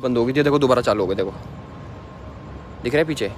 बंद हो गई थी, देखो दोबारा चालू हो गई, देखो दिख रहा है पीछे।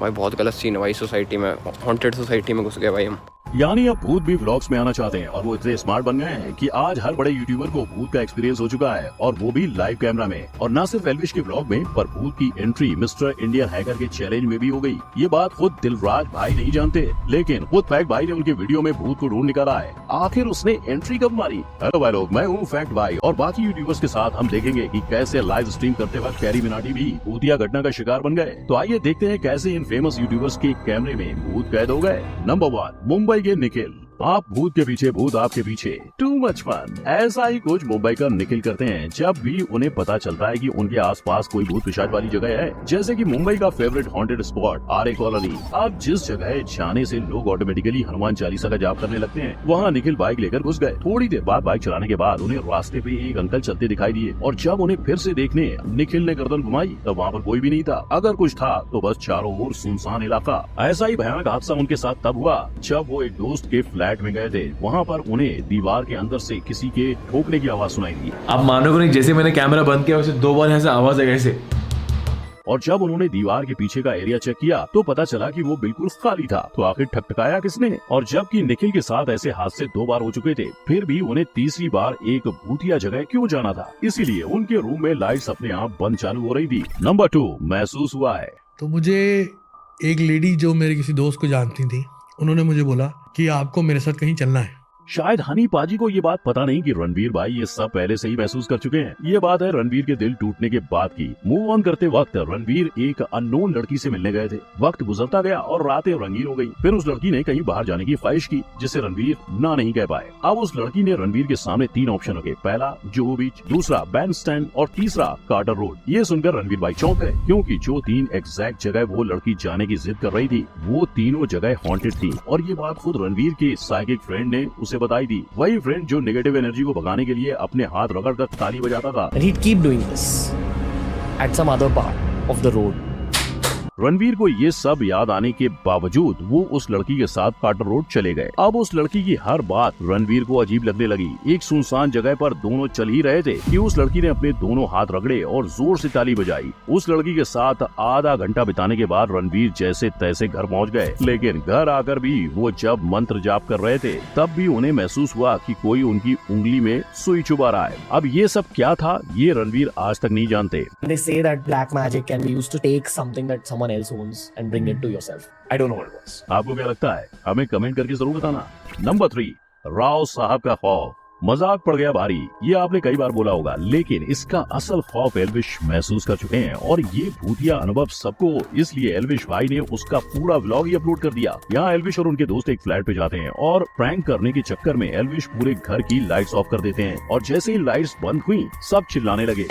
भाई बहुत गलत सीन है भाई, सोसाइटी में हॉन्टेड सोसाइटी में घुस गए भाई हम। यानी अब भूत भी व्लॉग्स में आना चाहते हैं और वो इतने स्मार्ट बन गए हैं कि आज हर बड़े यूट्यूबर को भूत का एक्सपीरियंस हो चुका है, और वो भी लाइव कैमरा में। और न सिर्फ एल्विश के व्लॉग में, पर भूत की एंट्री मिस्टर इंडियन हैकर के चैलेंज में भी हो गई। ये बात खुद दिलराज भाई नहीं जानते, लेकिन खुद फैक्ट भाई ने उनके वीडियो में भूत को ढूंढ निकाला है। आखिर उसने एंट्री कब मारी? हेलो भाई लोग, मैं हूँ फैक्ट भाई, और बाकी यूट्यूबर्स के साथ हम देखेंगे कि कैसे लाइव स्ट्रीम करते वक्त कैरी मिनाटी भी भूतिया घटना का शिकार बन गए। तो आइए देखते हैं कैसे इन फेमस यूट्यूबर्स के कैमरे में भूत कैद हो गए। नंबर 1, मुंबई के निखिल। आप भूत के पीछे, भूत आपके पीछे, टू मच फन। ऐसा ही कुछ मुंबई का निखिल करते हैं जब भी उन्हें पता चलता है कि उनके आसपास कोई भूत पिशाच वाली जगह है। जैसे कि मुंबई का फेवरेट हॉन्टेड स्पॉट आरे कॉलोनी। अब जिस जगह जाने से लोग ऑटोमेटिकली हनुमान चालीसा का जाप करने लगते हैं, वहाँ निखिल बाइक लेकर घुस गए। थोड़ी देर बाद बाइक चलाने के बाद उन्हें रास्ते पे एक अंकल चलते दिखाई दिए, और जब उन्हें फिर से देखने निखिल ने गर्दन घुमाई तब वहाँ पर कोई भी नहीं था। अगर कुछ था तो बस चारों ओर सुनसान इलाका। ऐसा ही भयानक हादसा उनके साथ तब हुआ जब वो एक दोस्त के फ्लैट में गए थे। वहाँ पर उन्हें दीवार के अंदर से किसी के ठोकने की आवाज सुनाई दी। आप मानोगे नहीं, जैसे मैंने कैमरा बंद किया वैसे 2 बार यहाँ से आवाज आई ऐसे। और जब उन्होंने दीवार के पीछे का एरिया चेक किया तो पता चला कि वो बिल्कुल खाली था। तो आखिर ठकठकाया किसने? और जबकि निखिल के साथ ऐसे हादसे 2 बार हो चुके थे, फिर भी उन्हें तीसरी बार एक भूतिया जगह क्यों जाना था? इसीलिए उनके रूम में लाइट्स अपने आप बंद चालू हो रही थी। नंबर 2, महसूस हुआ है। तो मुझे एक लेडी जो मेरे किसी दोस्त को जानती थी, उन्होंने मुझे बोला कि आपको मेरे साथ कहीं चलना है। शायद हनी पाजी को ये बात पता नहीं कि रणवीर भाई ये सब पहले से ही महसूस कर चुके हैं। ये बात है रणवीर के दिल टूटने के बाद की। मूव ऑन करते वक्त रणवीर एक अननोन लड़की से मिलने गए थे। वक्त गुजरता गया और रातें रंगीन हो गई। फिर उस लड़की ने कहीं बाहर जाने की ख्वाहिश की, जिसे रणवीर ना नहीं कह पाए। अब उस लड़की ने रणवीर के सामने 3 ऑप्शन रखे। पहला जुहू बीच, दूसरा बैंड स्टैंड और तीसरा कार्टर रोड। ये सुनकर रणवीर भाई चौंक गए, क्योंकि जो 3 एग्जैक्ट जगह वो लड़की जाने की जिद कर रही थी, वो तीनों जगह हॉन्टेड थी। और ये बात खुद रणवीर के साइकिक फ्रेंड ने उसे बताई थी। वही फ्रेंड जो नेगेटिव एनर्जी को भगाने के लिए अपने हाथ रगड़कर ताली बजाता था। And he'd keep doing this at some other part of the road. Ranveer को ये सब याद आने के बावजूद वो उस लड़की के साथ कार्टर रोड चले गए। अब उस लड़की की हर बात रणवीर को अजीब लगने लगी। एक सुनसान जगह पर दोनों चल ही रहे थे कि उस लड़की ने अपने दोनों हाथ रगड़े और जोर से ताली बजाई। उस लड़की के साथ आधा घंटा बिताने के बाद रणवीर जैसे तैसे घर पहुंच गए। लेकिन घर आकर भी वो जब मंत्र जाप कर रहे थे, तब भी उन्हें महसूस हुआ कि कोई उनकी उंगली में सुई चुभा रहा है। अब ये सब क्या था, ये रणवीर आज तक नहीं जानते। They say that black magic can be used to take something that someone else owns and bring it to yourself. I don't know what it was. आपको क्या लगता है? हमें कमेंट करके जरूर बताना। नंबर 3, राव साहब का खौफ। मजाक पड़ गया भारी, ये आपने कई बार बोला होगा, लेकिन इसका असल खौफ एल्विश महसूस कर चुके हैं। और ये भूतिया अनुभव सबको, इसलिए एल्विश भाई ने उसका पूरा व्लॉग ही अपलोड कर दिया। यहाँ एल्विश और उनके दोस्त एक फ्लैट पे जाते हैं और प्रैंक करने के चक्कर में एल्विश पूरे घर की लाइट्स ऑफ कर देते हैं। और जैसे ही लाइट्स बंद हुई, सब चिल्लाने लगे।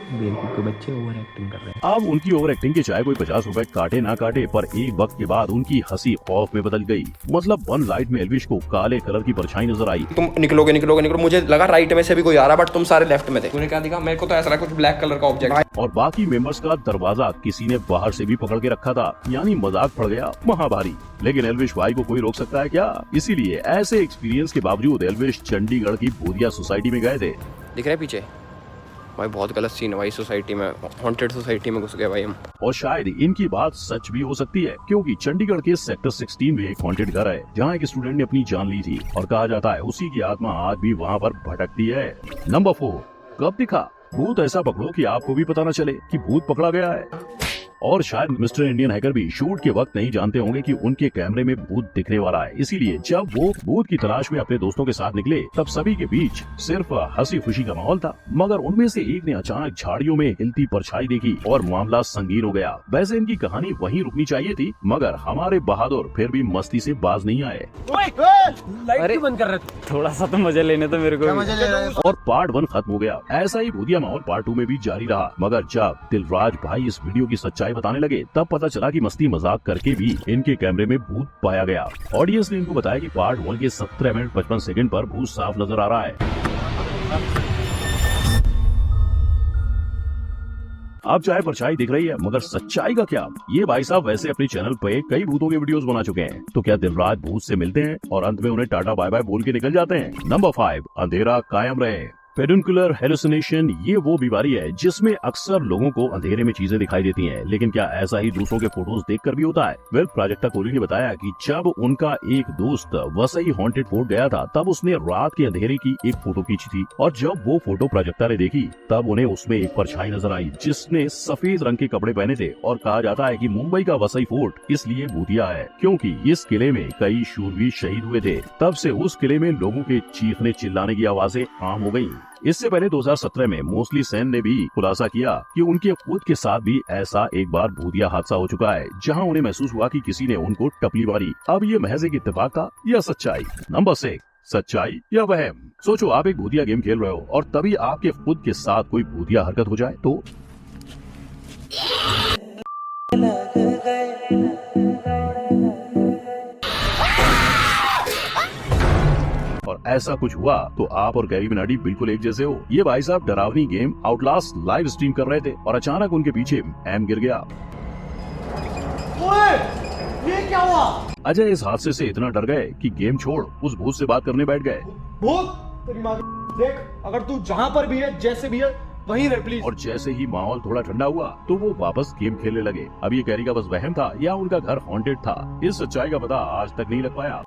बेवकूफ के बच्चे ओवर एक्टिंग कर रहे हैं। अब उनकी ओवर एक्टिंग के चाहे कोई 50 रुपए काटे ना काटे, पर एक वक्त के बाद उनकी हंसी खौफ में बदल गई। मतलब वन लाइट में एल्विश को काले कलर की परछाई नजर आई। तुम निकलोगे निकलोगे निकलो, मुझे लगा राइट में से भी कोई आ रहा, बट तुम सारे लेफ्ट में थे। तूने क्या दिखा? मेरे को तो ऐसा लगा कुछ ब्लैक कलर का ऑब्जेक्ट। और बाकी मेंबर्स का दरवाजा किसी ने बाहर से भी पकड़ के रखा था, यानी मजाक पड़ गया महाभारी। लेकिन एल्विश भाई को कोई रोक सकता है क्या? इसीलिए ऐसे एक्सपीरियंस के बावजूद एल्विश चंडीगढ़ की भूतिया सोसाइटी में गए थे। दिख रहा है पीछे? भाई बहुत गलत सीन है भाई, सोसाइटी में हॉन्टेड सोसाइटी में घुस गए भाई हम। और शायद इनकी बात सच भी हो सकती है, क्योंकि चंडीगढ़ के सेक्टर 16 में एक हॉन्टेड घर है, जहां एक स्टूडेंट ने अपनी जान ली थी। और कहा जाता है उसी की आत्मा आज भी वहां पर भटकती है। नंबर 4, कब दिखा? भूत ऐसा पकड़ो कि आपको भी पता न चले कि भूत पकड़ा गया है। और शायद मिस्टर इंडियन हैकर भी शूट के वक्त नहीं जानते होंगे कि उनके कैमरे में भूत दिखने वाला है। इसीलिए जब वो भूत की तलाश में अपने दोस्तों के साथ निकले, तब सभी के बीच सिर्फ हंसी खुशी का माहौल था। मगर उनमें से एक ने अचानक झाड़ियों में हिलती परछाई देखी और मामला संगीन हो गया। वैसे इनकी कहानी वहीं रुकनी चाहिए थी, मगर हमारे बहादुर फिर भी मस्ती से बाज नहीं आए। लाइट बंद कर रहे थे, थोड़ा सा तो मजा लेने तो मेरे को। और पार्ट 1 खत्म हो गया। ऐसा ही भूतिया माहौल पार्ट 2 में भी जारी रहा। मगर जब दिलराज भाई इस वीडियो की सच्चाई बताने लगे, तब पता चला कि मस्ती मजाक करके भी इनके कैमरे में भूत पाया गया। ऑडियंस ने इनको बताया कि पार्ट 1 के 17 मिनट 55 सेकंड पर भूत साफ नजर आ रहा है। अब चाहे परछाई दिख रही है, मगर सच्चाई का क्या? ये भाई साहब वैसे अपने चैनल पे कई भूतों के वीडियोस बना चुके हैं। तो क्या दिलराज भूत से मिलते हैं और अंत में उन्हें टाटा बाय बाय बोल के निकल जाते हैं? नंबर 5, अंधेरा कायम रहे। पेडुनकुलर हेलुसिनेशन ये वो बीमारी है जिसमें अक्सर लोगों को अंधेरे में चीजें दिखाई देती हैं, लेकिन क्या ऐसा ही दूसरों के फोटोज देखकर भी होता है? वेल, प्राजक्ता कोहली ने बताया कि जब उनका एक दोस्त वसई हॉन्टेड फोर्ट गया था तब उसने रात के अंधेरे की एक फोटो खींची थी और जब वो फोटो प्राजक्ता ने देखी तब उन्हें उसमें एक परछाई नजर आई जिसने सफेद रंग के कपड़े पहने थे। और कहा जाता है कि मुंबई का वसई फोर्ट इसलिए भूतिया है क्योंकि इस किले में कई शूरवीर शहीद हुए थे। तब से उस किले में लोगों के चीखने चिल्लाने की आवाजें आम हो गयी। इससे पहले 2017 में मोस्टली सेन ने भी खुलासा किया कि उनके खुद के साथ भी ऐसा एक बार भूतिया हादसा हो चुका है जहां उन्हें महसूस हुआ कि किसी ने उनको टपली मारी। अब ये महज एक इत्तेफाक था या सच्चाई? नंबर 6, सच्चाई या वहम? सोचो, आप एक भूतिया गेम खेल रहे हो और तभी आपके खुद के साथ कोई भूतिया हरकत हो जाए तो और ऐसा कुछ हुआ तो आप और कैरी मिनाटी बिल्कुल एक जैसे हो। ये भाई साहब डरावनी गेम आउटलास्ट लाइव स्ट्रीम कर रहे थे और अचानक उनके पीछे एम गिर गया। ये क्या हुआ? अजय इस हादसे से इतना डर गए कि गेम छोड़ उस भूत से बात करने बैठ गए। भूत तेरी माँ की, देख अगर तू जहाँ पर भी है जैसे भी है वहीं रह प्लीज। और जैसे ही माहौल थोड़ा ठंडा हुआ तो वो वापस गेम खेलने लगे। अब ये कैरी का बस वहम था या उनका घर हॉन्टेड था, इस सच्चाई का पता आज तक नहीं लग पाया।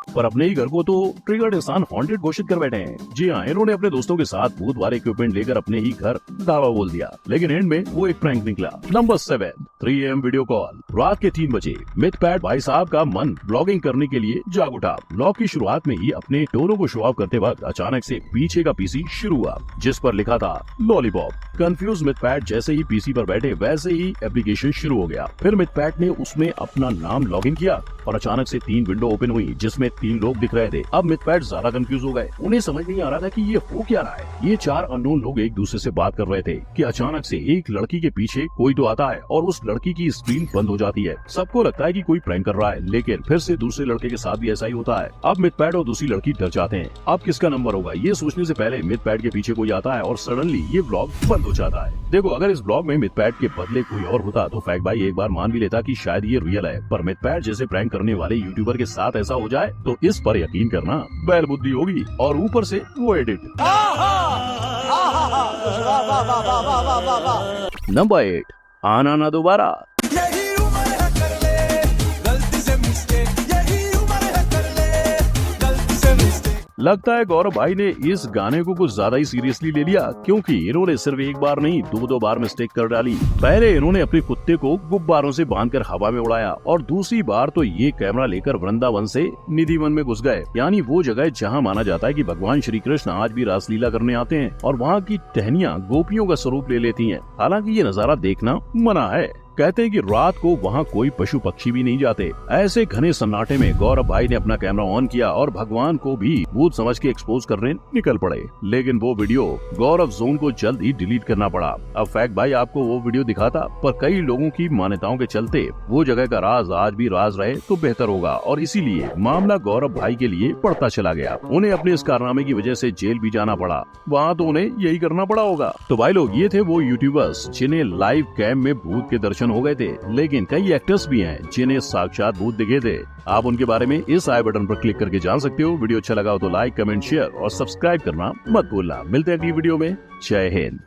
पर अपने ही घर को तो ट्रिगर्ड इंसान हॉन्टेड घोषित कर बैठे हैं। जी हाँ, इन्होंने अपने दोस्तों के साथ भूत वाले इक्विपमेंट लेकर अपने ही घर दावा बोल दिया, लेकिन एंड में वो एक प्रैंक निकला। Number 7, 3 AM video call. रात के 3 बजे मिथपैट भाई साहब का मन ब्लॉगिंग करने के लिए जाग उठा। ब्लॉग की शुरुआत में ही अपने टोनों को शो ऑफ करते वक्त अचानक से पीछे का पीसी शुरू हुआ जिस पर लिखा था लॉलीपॉप। कंफ्यूज मिथपैट जैसे ही पीसी पर बैठे वैसे ही एप्लीकेशन शुरू हो गया। फिर मिथपैट ने उसमें अपना नाम लॉगिन किया और अचानक से 3 विंडो ओपन हुई जिसमें 3 लोग दिख रहे थे। अब मिथपैट ज्यादा कंफ्यूज हो गए, उन्हें समझ नहीं आ रहा था कि ये हो क्या रहा है। ये 4 अननोन लोग एक दूसरे से बात कर रहे थे कि अचानक से एक लड़की के पीछे कोई तो आता है और उस लड़की की स्क्रीन बंद हो जाती है। सबको लगता है कि कोई प्रैंक कर रहा है, लेकिन फिर से दूसरे लड़के के साथ भी ऐसा ही होता है। अब मिथपैट और दूसरी लड़की डर जाते हैं। अब किसका नंबर होगा ये सोचने से पहले मिथपैट के पीछे कोई आता है और सडनली ये ब्लॉग बंद हो जाता है। देखो, अगर इस ब्लॉग में मिथपैट के बदले कोई और होता तो फैक्ट भाई एक बार मान भी लेता कि शायद ये रियल है, पर मिथपैट जैसे प्रैंक करने वाले यूट्यूबर के साथ ऐसा हो जाए तो इस पर यकीन करना बैल बुद्धि होगी। और ऊपर से वो एडिट। नंबर 8, आना ना दोबारा। लगता है गौरव भाई ने इस गाने को कुछ ज्यादा ही सीरियसली ले लिया क्योंकि इन्होंने सिर्फ एक बार नहीं 2 बार मिस्टेक कर डाली। पहले इन्होंने अपने कुत्ते को गुब्बारों से बांधकर हवा में उड़ाया और दूसरी बार तो ये कैमरा लेकर वृंदावन से निधि वन में घुस गए, यानी वो जगह जहाँ माना जाता है कि भगवान श्री कृष्ण आज भी रासलीला करने आते हैं और वहाँ की टहनियाँ गोपियों का स्वरूप ले लेती हैं। हालांकि ये नजारा देखना मना है। कहते हैं कि रात को वहाँ कोई पशु पक्षी भी नहीं जाते। ऐसे घने सन्नाटे में गौरव भाई ने अपना कैमरा ऑन किया और भगवान को भी भूत समझ के एक्सपोज करने निकल पड़े, लेकिन वो वीडियो गौरव जोन को जल्द ही डिलीट करना पड़ा। अब फैक्ट भाई आपको वो वीडियो दिखाता, पर कई लोगों की मान्यताओं के चलते वो जगह का राज आज भी राज रहे तो बेहतर होगा और इसीलिए मामला गौरव भाई के लिए बढ़ता चला गया। उन्हें अपने इस कारनामे की वजह से जेल भी जाना पड़ा, वहाँ तो उन्हें यही करना पड़ा होगा। तो भाई लोग, ये थे वो यूट्यूबर्स जिन्हें लाइव कैम में भूत के दर्शन हो गए थे, लेकिन कई एक्टर्स भी हैं जिन्हें साक्षात भूत दिखे थे। आप उनके बारे में इस आई बटन पर क्लिक करके जान सकते हो। वीडियो अच्छा लगा हो तो लाइक, कमेंट, शेयर और सब्सक्राइब करना मत भूलना। मिलते हैं अगली वीडियो में। जय हिंद।